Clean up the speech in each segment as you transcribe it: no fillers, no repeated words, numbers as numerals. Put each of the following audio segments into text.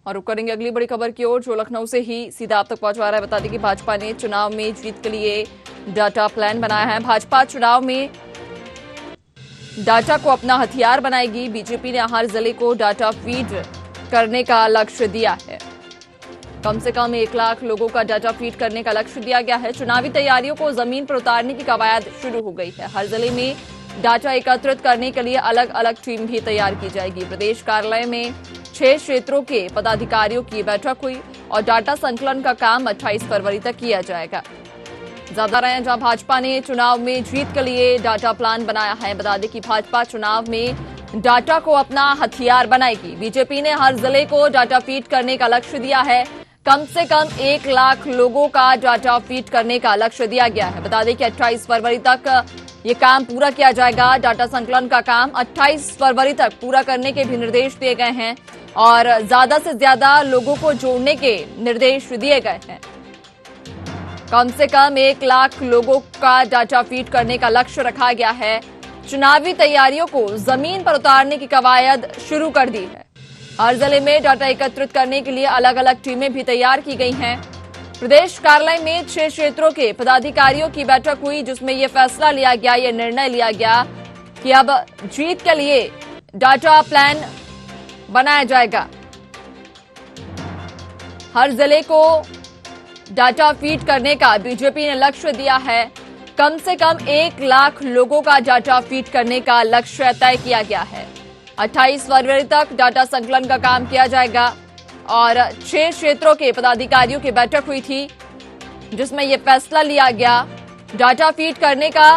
और रुक करेंगे अगली बड़ी खबर की ओर, जो लखनऊ से ही सीधा आप तक पहुंचा रहा है। बता दें कि भाजपा ने चुनाव में जीत के लिए डाटा प्लान बनाया है। भाजपा चुनाव में डाटा को अपना हथियार बनाएगी। बीजेपी ने हर जिले को डाटा फीड करने का लक्ष्य दिया है। कम से कम 1 लाख लोगों का डाटा फीड करने का लक्ष्य दिया गया है। चुनावी तैयारियों को जमीन पर उतारने की कवायद शुरू हो गई है। हर जिले में डाटा एकत्रित करने के लिए अलग अलग टीम भी तैयार की जाएगी। प्रदेश कार्यालय में 6 क्षेत्रों के पदाधिकारियों की बैठक हुई और डाटा संकलन का काम 28 फरवरी तक किया जाएगा। ज्यादा रहे जहां भाजपा ने चुनाव में जीत के लिए डाटा प्लान बनाया है। बता दें कि भाजपा चुनाव में डाटा को अपना हथियार बनाएगी। बीजेपी ने हर जिले को डाटा फीड करने का लक्ष्य दिया है। कम से कम 1 लाख लोगों का डाटा फीड करने का लक्ष्य दिया गया है। बता दें कि 28 फरवरी तक ये काम पूरा किया जाएगा। डाटा संकलन का काम 28 फरवरी तक पूरा करने के भी निर्देश दिए गए हैं और ज्यादा से ज्यादा लोगों को जोड़ने के निर्देश दिए गए हैं। कम से कम 1 लाख लोगों का डाटा फीड करने का लक्ष्य रखा गया है। चुनावी तैयारियों को जमीन पर उतारने की कवायद शुरू कर दी है। हर जिले में डाटा एकत्रित करने के लिए अलग अलग टीमें भी तैयार की गई हैं। प्रदेश कार्यालय में 6 क्षेत्रों के पदाधिकारियों की बैठक हुई, जिसमें यह फैसला लिया गया, यह निर्णय लिया गया कि अब जीत के लिए डाटा प्लान बनाया जाएगा। हर जिले को डाटा फीड करने का बीजेपी ने लक्ष्य दिया है। कम से कम 1 लाख लोगों का डाटा फीड करने का लक्ष्य तय किया गया है। 28 फरवरी तक डाटा संकलन का काम किया जाएगा और 6 क्षेत्रों के पदाधिकारियों की बैठक हुई थी, जिसमें यह फैसला लिया गया। डाटा फीड करने का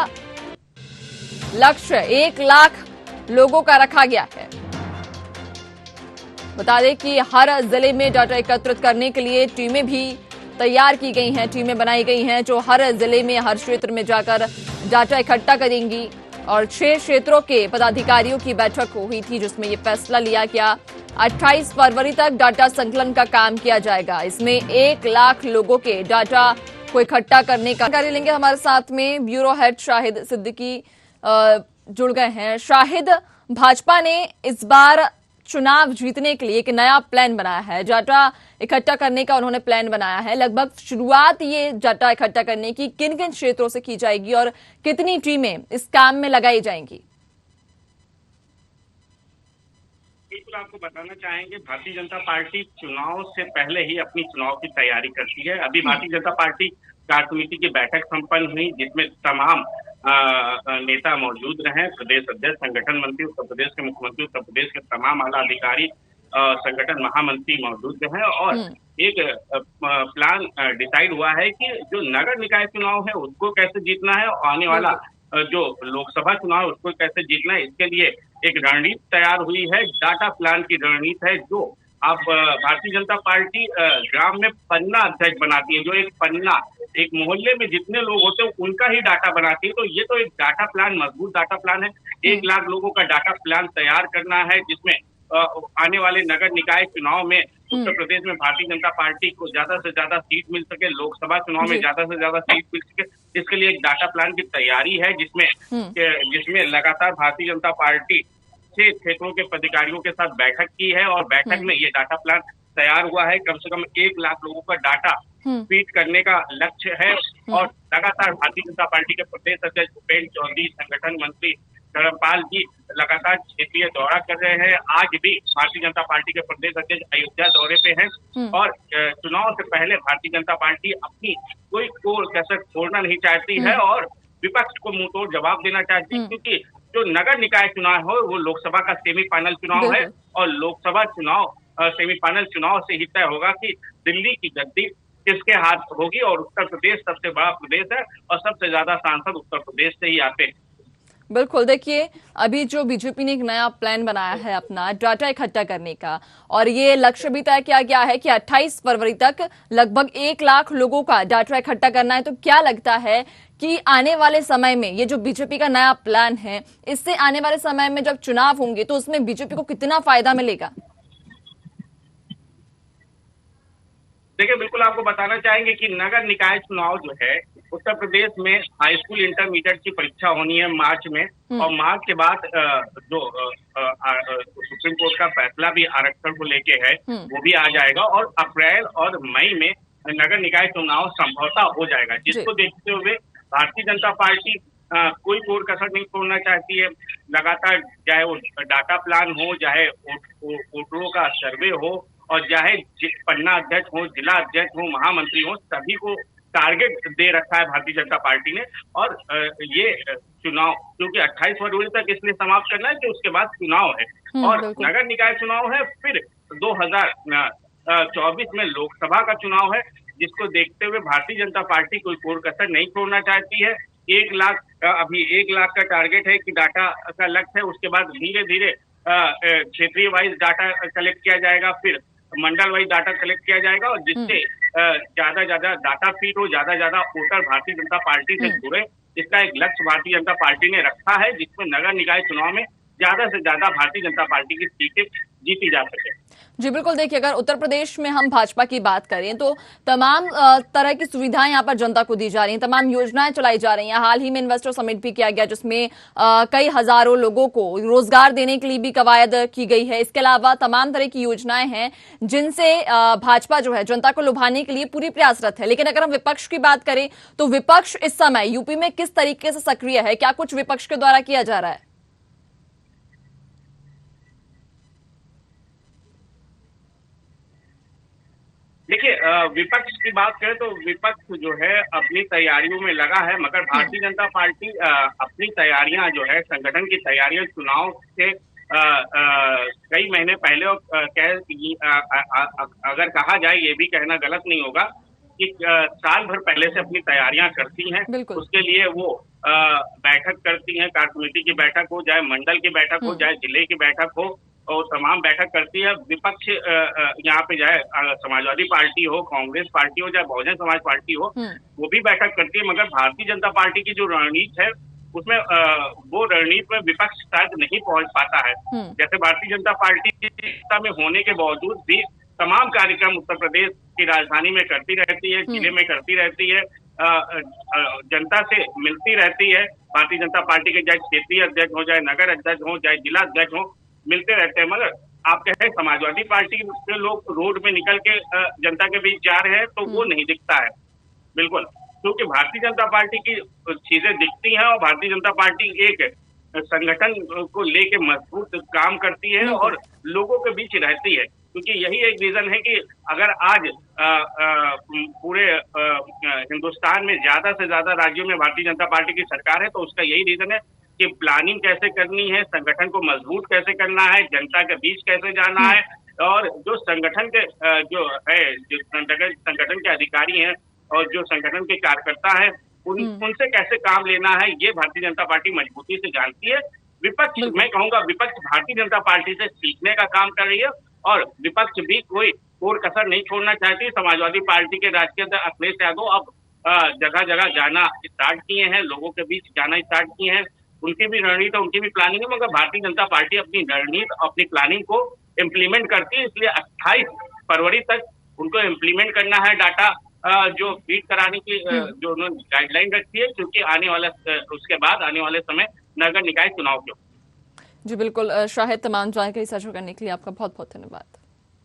लक्ष्य 1 लाख लोगों का रखा गया है। बता दें कि हर जिले में डाटा एकत्रित करने के लिए टीमें भी तैयार की गई हैं, टीमें बनाई गई हैं जो हर जिले में, हर क्षेत्र में जाकर डाटा इकट्ठा करेंगी। और 6 क्षेत्रों के पदाधिकारियों की बैठक हुई थी, जिसमें यह फैसला लिया गया 28 फरवरी तक डाटा संकलन का काम किया जाएगा। इसमें 1 लाख लोगों के डाटा को इकट्ठा करने का जानकारी लेंगे। हमारे साथ में ब्यूरो हेड शाहिद सिद्दीकी जुड़ गए हैं। शाहिद, भाजपा ने इस बार चुनाव जीतने के लिए एक नया प्लान बनाया है। डाटा इकट्ठा करने का उन्होंने प्लान बनाया है। लगभग शुरुआत ये डाटा इकट्ठा करने की किन किन क्षेत्रों से की जाएगी और कितनी टीमें इस काम में लगाई जाएंगी? बिल्कुल आपको बताना चाहेंगे, भारतीय जनता पार्टी चुनाव से पहले ही अपनी चुनाव की तैयारी करती है। अभी भारतीय जनता पार्टी कार्य समिति की बैठक संपन्न हुई, जिसमें तमाम नेता मौजूद रहे। प्रदेश अध्यक्ष, संगठन मंत्री, उत्तर प्रदेश के मुख्यमंत्री, उत्तर प्रदेश के तमाम आला अधिकारी, संगठन महामंत्री मौजूद रहे और एक प्लान डिसाइड हुआ है कि जो नगर निकाय चुनाव है उसको कैसे जीतना है और आने वाला जो लोकसभा चुनाव है उसको कैसे जीतना है। इसके लिए एक रणनीति तैयार हुई है। डाटा प्लान की रणनीति है जो अब भारतीय जनता पार्टी ग्राम में पन्ना अध्यक्ष बनाती है। जो एक पन्ना, एक मोहल्ले में जितने लोग होते हैं उनका ही डाटा बनाती है। तो ये तो एक डाटा प्लान, मजबूत डाटा प्लान है। 1 लाख लोगों का डाटा प्लान तैयार करना है, जिसमें आने वाले नगर निकाय चुनाव में उत्तर प्रदेश में भारतीय जनता पार्टी को ज्यादा से ज्यादा सीट मिल सके, लोकसभा चुनाव में ज्यादा से ज्यादा सीट मिल सके। इसके लिए एक डाटा प्लान की तैयारी है, जिसमें लगातार भारतीय जनता पार्टी 6 क्षेत्रों के पदाधिकारियों के साथ बैठक की है और बैठक में ये डाटा प्लान तैयार हुआ है। कम से कम 1 लाख लोगों का डाटा फीड करने का लक्ष्य है और लगातार भारतीय जनता पार्टी के प्रदेश अध्यक्ष भूपेन्द्र चौधरी, संगठन मंत्री धर्मपाल जी लगातार क्षेत्रीय दौरा कर रहे हैं। आज भी भारतीय जनता पार्टी के प्रदेश अध्यक्ष अयोध्या दौरे पे हैं और चुनाव से पहले भारतीय जनता पार्टी अपनी कोई कसर छोड़ना नहीं चाहती है और विपक्ष को मुंहतोड़ जवाब देना चाहती है, क्योंकि जो नगर निकाय चुनाव है वो लोकसभा का सेमीफाइनल चुनाव है और लोकसभा चुनाव सेमीफाइनल चुनाव से ही तय होगा कि दिल्ली की गद्दी किसके हाथ होगी। और उत्तर प्रदेश सबसे बड़ा प्रदेश है और सबसे ज्यादा सांसद उत्तर प्रदेश से ही आते हैं। बिल्कुल, देखिए अभी जो बीजेपी ने एक नया प्लान बनाया है अपना डाटा इकट्ठा करने का, और ये लक्ष्य भी तय किया गया है कि 28 फरवरी तक लगभग 1 लाख लोगों का डाटा इकट्ठा करना है। तो क्या लगता है कि आने वाले समय में ये जो बीजेपी का नया प्लान है, इससे आने वाले समय में जब चुनाव होंगे तो उसमें बीजेपी को कितना फायदा मिलेगा? देखिए, बिल्कुल आपको बताना चाहेंगे कि नगर निकाय चुनाव जो है उत्तर प्रदेश में हाई स्कूल इंटरमीडिएट की परीक्षा होनी है मार्च में, और मार्च के बाद जो सुप्रीम कोर्ट का फैसला भी आरक्षण को लेके है वो भी आ जाएगा, और अप्रैल और मई में नगर निकाय चुनाव संभवतः हो जाएगा, जिसको देखते हुए भारतीय जनता पार्टी कोई कोर कसर नहीं छोड़ना चाहती है। लगातार चाहे वो डाटा प्लान हो, चाहे वोटरों का सर्वे हो, और चाहे पन्ना अध्यक्ष हो, जिला अध्यक्ष हो, महामंत्री हो, सभी को टारगेट दे रखा है भारतीय जनता पार्टी ने। और ये चुनाव क्योंकि 28 फरवरी तक इसलिए समाप्त करना है कि उसके बाद चुनाव है और नगर निकाय चुनाव है, फिर 2024 में लोकसभा का चुनाव है, जिसको देखते हुए भारतीय जनता पार्टी कोई कोर कसर नहीं छोड़ना चाहती है। 1 लाख अभी 1 लाख का टारगेट है कि डाटा का लक्ष्य है, उसके बाद धीरे धीरे क्षेत्रीय वाइज डाटा कलेक्ट किया जाएगा, फिर मंडल वाइज डाटा कलेक्ट किया जाएगा, और जिससे ज्यादा डाटा फीड हो, ज्यादा वोटर भारतीय जनता पार्टी से जुड़े, इसका एक लक्ष्य भारतीय जनता पार्टी ने रखा है, जिसमें नगर निकाय चुनाव में ज्यादा से ज्यादा भारतीय जनता पार्टी की सीटें जीती जा सके। जी बिल्कुल, देखिए अगर उत्तर प्रदेश में हम भाजपा की बात करें तो तमाम तरह की सुविधाएं यहाँ पर जनता को दी जा रही हैं, तमाम योजनाएं चलाई जा रही हैं। हाल ही में इन्वेस्टर समिट भी किया गया, जिसमें कई हजारों लोगों को रोजगार देने के लिए भी कवायद की गई है। इसके अलावा तमाम तरह की योजनाएं हैं जिनसे भाजपा जो है जनता को लुभाने के लिए पूरी प्रयासरत है। लेकिन अगर हम विपक्ष की बात करें तो विपक्ष इस समय यूपी में किस तरीके से सक्रिय है, क्या कुछ विपक्ष के द्वारा किया जा रहा है? देखिए, विपक्ष की बात करें तो विपक्ष जो है अपनी तैयारियों में लगा है, मगर भारतीय जनता पार्टी अपनी तैयारियां जो है, संगठन की तैयारियां चुनाव से कई महीने पहले अगर कहा जाए, ये भी कहना गलत नहीं होगा कि साल भर पहले से अपनी तैयारियां करती हैं। उसके लिए वो बैठक करती हैं, कार्य समिति की बैठक हो, चाहे मंडल की बैठक हो, चाहे जिले की बैठक हो, और तमाम बैठक करती है। विपक्ष यहाँ पे चाहे समाजवादी पार्टी हो, कांग्रेस पार्टी हो, चाहे बहुजन समाज पार्टी हो, वो भी बैठक करती है, मगर भारतीय जनता पार्टी की जो रणनीति है उसमें वो रणनीति में विपक्ष शायद नहीं पहुंच पाता है। जैसे भारतीय जनता पार्टी की सत्ता में होने के बावजूद भी तमाम कार्यक्रम उत्तर प्रदेश की राजधानी में करती रहती है, जिले में करती रहती है, जनता से मिलती रहती है। भारतीय जनता पार्टी के चाहे क्षेत्रीय अध्यक्ष हो, चाहे नगर अध्यक्ष हो, चाहे जिला अध्यक्ष हो, मिलते रहते हैं। मगर आप कहें समाजवादी पार्टी के लोग रोड में निकल के जनता के बीच जा रहे हैं तो वो नहीं दिखता है, बिल्कुल, क्योंकि भारतीय जनता पार्टी की चीजें दिखती हैं, और भारतीय जनता पार्टी एक संगठन को लेके मजबूत काम करती है और लोगों के बीच रहती है। क्योंकि यही एक रीजन है कि अगर आज पूरे हिंदुस्तान में ज्यादा से ज्यादा राज्यों में भारतीय जनता पार्टी की सरकार है, तो उसका यही रीजन है कि प्लानिंग कैसे करनी है, संगठन को मजबूत कैसे करना है, जनता के बीच कैसे जाना है, और जो संगठन के जो संगठन के अधिकारी हैं और जो संगठन के कार्यकर्ता है, उनसे कैसे काम लेना है, ये भारतीय जनता पार्टी मजबूती से जानती है। विपक्ष, मैं कहूंगा विपक्ष भारतीय जनता पार्टी से सीखने का काम कर रही है, और विपक्ष भी कोई और कसर नहीं छोड़ना चाहती। समाजवादी पार्टी के राष्ट्रीय अध्यक्ष अखिलेश यादव अब जगह जगह जाना स्टार्ट किए हैं, लोगों के बीच जाना स्टार्ट किए हैं। उनकी भी रणनीति, उनकी भी प्लानिंग है, मगर भारतीय जनता पार्टी अपनी रणनीति, अपनी प्लानिंग को इम्प्लीमेंट करती है। इसलिए 28 फरवरी तक उनको इम्प्लीमेंट करना है डाटा जो फीड कराने की जो उन्होंने गाइडलाइन रखी है, क्योंकि आने वाला उसके बाद आने वाले समय नगर निकाय चुनाव के। जी बिल्कुल, शाहिद, तमाम जानकारी साझा करने के लिए आपका बहुत बहुत धन्यवाद।